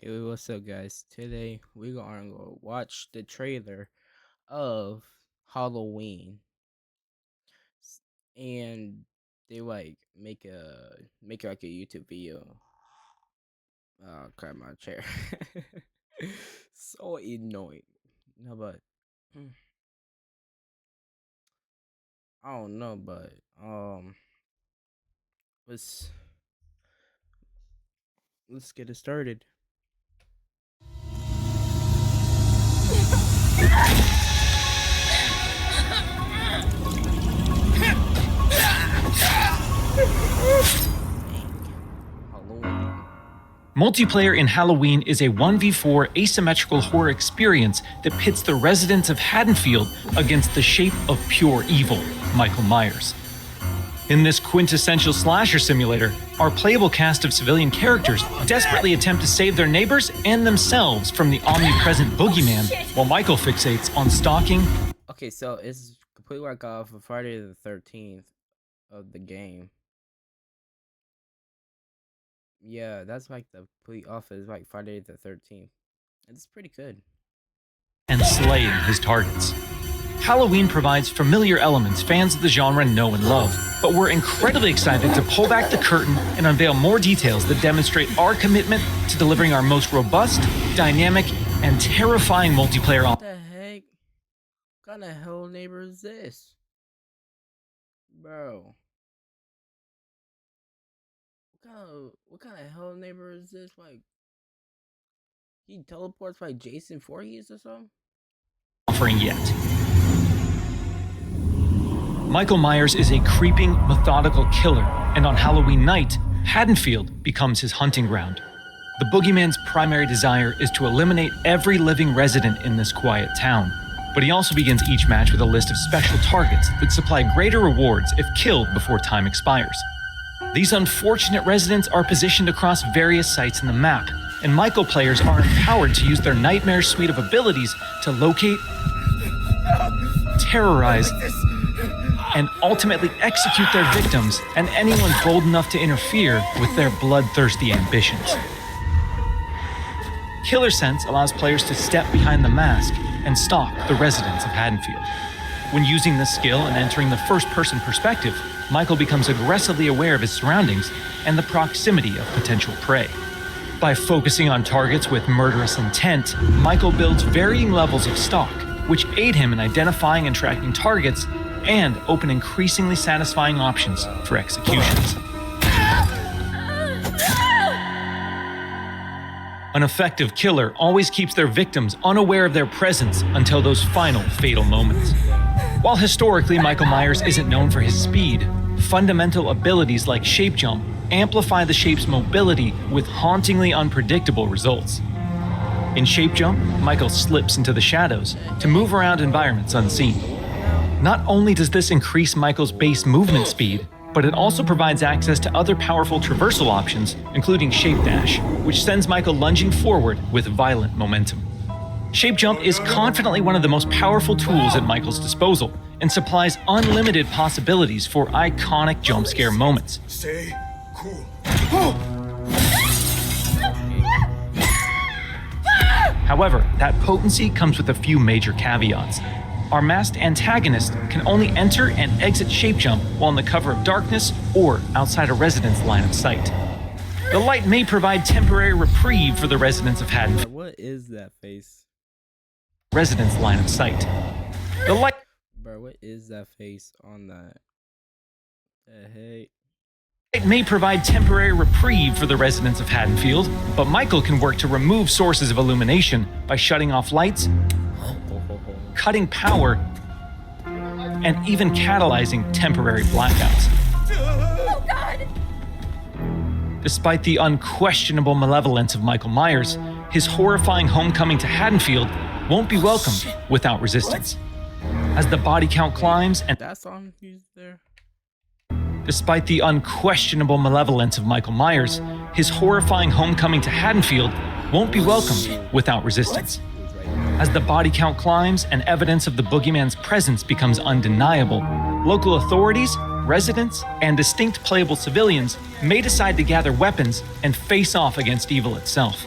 Hey, what's up, guys? Today we're gonna go watch the trailer of Halloween, and they make like a YouTube video. Oh, crap, my chair. So annoying. No, but I don't know, but let's let's get it started. Dang, Halloween. Multiplayer in Halloween is a 1v4 asymmetrical horror experience that pits the residents of Haddonfield against the shape of pure evil, Michael Myers. In this quintessential slasher simulator, our playable cast of civilian characters desperately attempt to save their neighbors and themselves from the omnipresent boogeyman, while Michael fixates on stalking. Okay, so it's completely like off of Friday the 13th of the game. Yeah, that's like the complete off is like Friday the 13th. It's pretty good. And slaying his targets. Halloween provides familiar elements fans of the genre know and love, but we're incredibly excited to pull back the curtain and unveil more details that demonstrate our commitment to delivering our most robust, dynamic, and terrifying multiplayer. What the heck? What kind of hell neighbor is this? Bro. What kind of hell neighbor is this? Like he teleports like Jason Voorhees or something? Offering yet. Michael Myers is a creeping, methodical killer, and on Halloween night, Haddonfield becomes his hunting ground. The boogeyman's primary desire is to eliminate every living resident in this quiet town, but he also begins each match with a list of special targets that supply greater rewards if killed before time expires. These unfortunate residents are positioned across various sites in the map, and Michael players are empowered to use their nightmare suite of abilities to locate, terrorize, and ultimately execute their victims and anyone bold enough to interfere with their bloodthirsty ambitions. Killer Sense allows players to step behind the mask and stalk the residents of Haddonfield. When using this skill and entering the first-person perspective, Michael becomes aggressively aware of his surroundings and the proximity of potential prey. By focusing on targets with murderous intent, Michael builds varying levels of stalk, which aid him in identifying and tracking targets and open increasingly satisfying options for executions. An effective killer always keeps their victims unaware of their presence until those final fatal moments. While historically Michael Myers isn't known for his speed, fundamental abilities like shape jump amplify the shape's mobility with hauntingly unpredictable results. In shape jump, Michael slips into the shadows to move around environments unseen. Not only does this increase Michael's base movement speed, but it also provides access to other powerful traversal options, including Shape Dash, which sends Michael lunging forward with violent momentum. Shape Jump is confidently one of the most powerful tools at Michael's disposal and supplies unlimited possibilities for iconic jump scare moments. Stay cool. However, that potency comes with a few major caveats. Our masked antagonist can only enter and exit Shape Jump while in the cover of darkness or outside a resident's line of sight. The light may provide temporary reprieve for the residents of Haddonfield. What is that face? Resident's line of sight. The light. Bro, what is that face on that? Hey. It may provide temporary reprieve for the residents of Haddonfield, but Michael can work to remove sources of illumination by shutting off lights, cutting power, and even catalyzing temporary blackouts. Oh, God! Despite the unquestionable malevolence of Michael Myers, his horrifying homecoming to Haddonfield won't be welcomed without resistance. As the body count climbs and That song used there? despite the unquestionable malevolence of Michael Myers, his horrifying homecoming to Haddonfield won't be welcomed without resistance. As the body count climbs and evidence of the boogeyman's presence becomes undeniable, local authorities, residents, and distinct playable civilians may decide to gather weapons and face off against evil itself.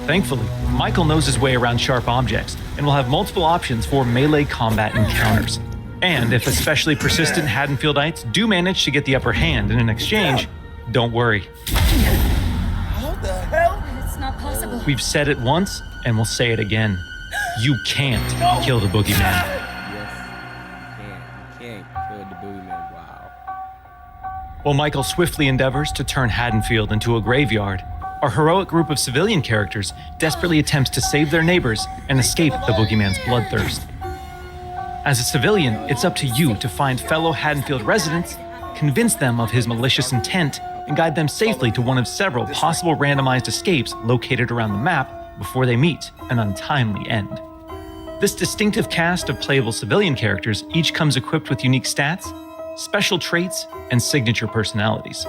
Thankfully, Michael knows his way around sharp objects and will have multiple options for melee combat encounters. And if especially persistent Haddonfieldites do manage to get the upper hand in an exchange, don't worry. How the hell? It's not possible. We've said it once, and we'll say it again. You can't kill the boogeyman. Yes. You can't kill the boogeyman. Wow. While Michael swiftly endeavors to turn Haddonfield into a graveyard, our heroic group of civilian characters desperately attempts to save their neighbors and escape the boogeyman's bloodthirst. As a civilian, it's up to you to find fellow Haddonfield residents, convince them of his malicious intent, and guide them safely to one of several possible randomized escapes located around the map before they meet an untimely end. This distinctive cast of playable civilian characters each comes equipped with unique stats, special traits, and signature personalities.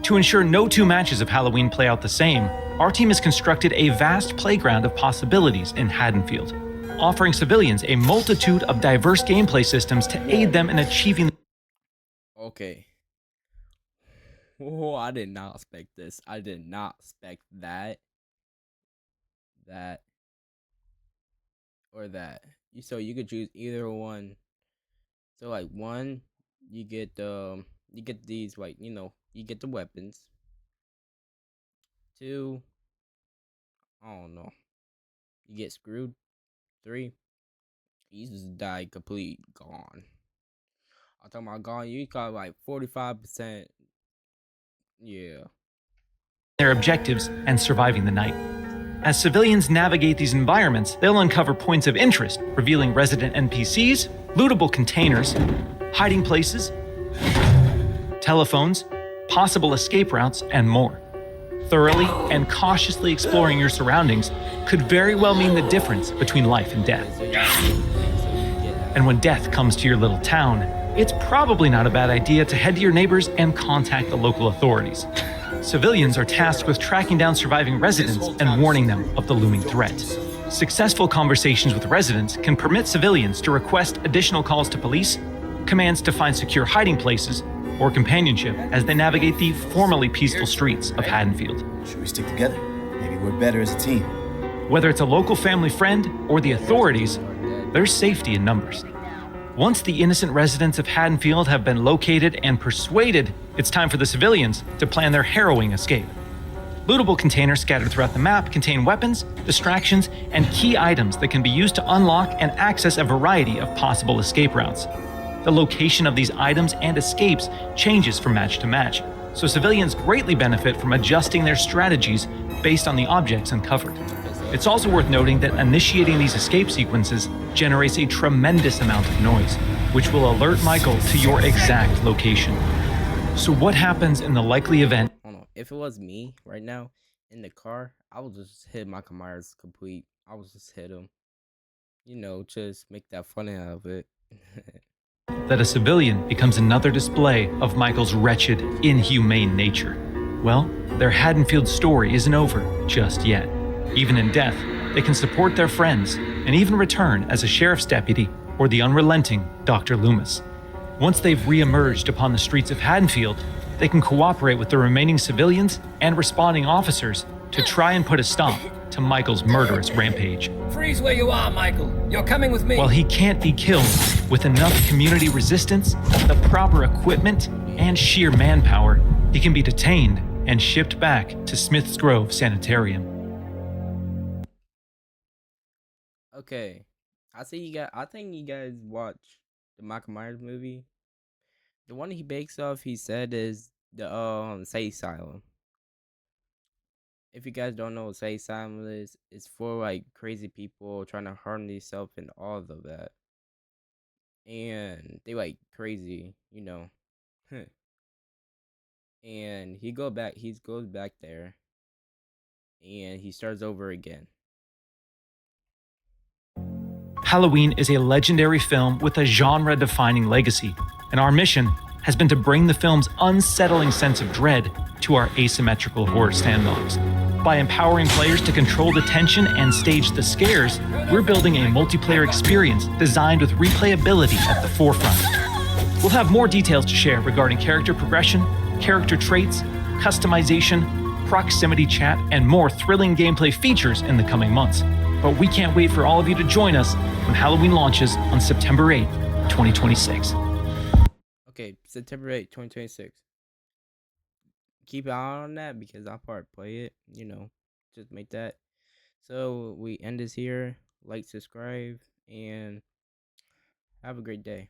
To ensure no two matches of Halloween play out the same, our team has constructed a vast playground of possibilities in Haddonfield, offering civilians a multitude of diverse gameplay systems to aid them in achieving. Okay. Oh, I did not expect this. I did not expect that. That. Or that. So you could choose either one. So like one, you get these, like, you know, you get the weapons. Two, I don't know, you get screwed. Three, you just die complete gone. I'm talking about gone, you got like 45%. Yeah. Their objectives and surviving the night. As civilians navigate these environments, they'll uncover points of interest, revealing resident NPCs, lootable containers, hiding places, telephones, possible escape routes, and more. Thoroughly and cautiously exploring your surroundings could very well mean the difference between life and death. And when death comes to your little town, it's probably not a bad idea to head to your neighbors and contact the local authorities. Civilians are tasked with tracking down surviving residents and warning them of the looming threat. Successful conversations with residents can permit civilians to request additional calls to police, commands to find secure hiding places, or companionship as they navigate the formerly peaceful streets of Haddonfield. Should we stick together? Maybe we're better as a team. Whether it's a local family friend or the authorities, there's safety in numbers. Once the innocent residents of Haddonfield have been located and persuaded, it's time for the civilians to plan their harrowing escape. Lootable containers scattered throughout the map contain weapons, distractions, and key items that can be used to unlock and access a variety of possible escape routes. The location of these items and escapes changes from match to match, so civilians greatly benefit from adjusting their strategies based on the objects uncovered. It's also worth noting that initiating these escape sequences generates a tremendous amount of noise, which will alert Michael to your exact location. So what happens in the likely event? Hold on. If it was me right now in the car, I would just hit Michael Myers complete. I would just hit him. You know, just make that fun out of it. That a civilian becomes another display of Michael's wretched, inhumane nature. Well, their Haddonfield story isn't over just yet. Even in death, they can support their friends and even return as a sheriff's deputy or the unrelenting Dr. Loomis. Once they've re-emerged upon the streets of Haddonfield, they can cooperate with the remaining civilians and responding officers to try and put a stop to Michael's murderous rampage. Freeze where you are, Michael. You're coming with me. While he can't be killed, with enough community resistance, the proper equipment, and sheer manpower, he can be detained and shipped back to Smith's Grove Sanitarium. Okay, I think you guys watch the Michael Myers movie. The one he bakes off, he said, is the Say Asylum. If you guys don't know what Say Asylum is, it's for like crazy people trying to harm themselves and all of that. And they like crazy, you know. And he goes back there, and he starts over again. Halloween is a legendary film with a genre-defining legacy, and our mission has been to bring the film's unsettling sense of dread to our asymmetrical horror sandbox. By empowering players to control the tension and stage the scares, we're building a multiplayer experience designed with replayability at the forefront. We'll have more details to share regarding character progression, character traits, customization, proximity chat, and more thrilling gameplay features in the coming months. But we can't wait for all of you to join us when Halloween launches on September 8th, 2026. Okay, September 8th, 2026. Keep an eye on that because I'll probably play it. Just make that. So we end this here. Like, subscribe, and have a great day.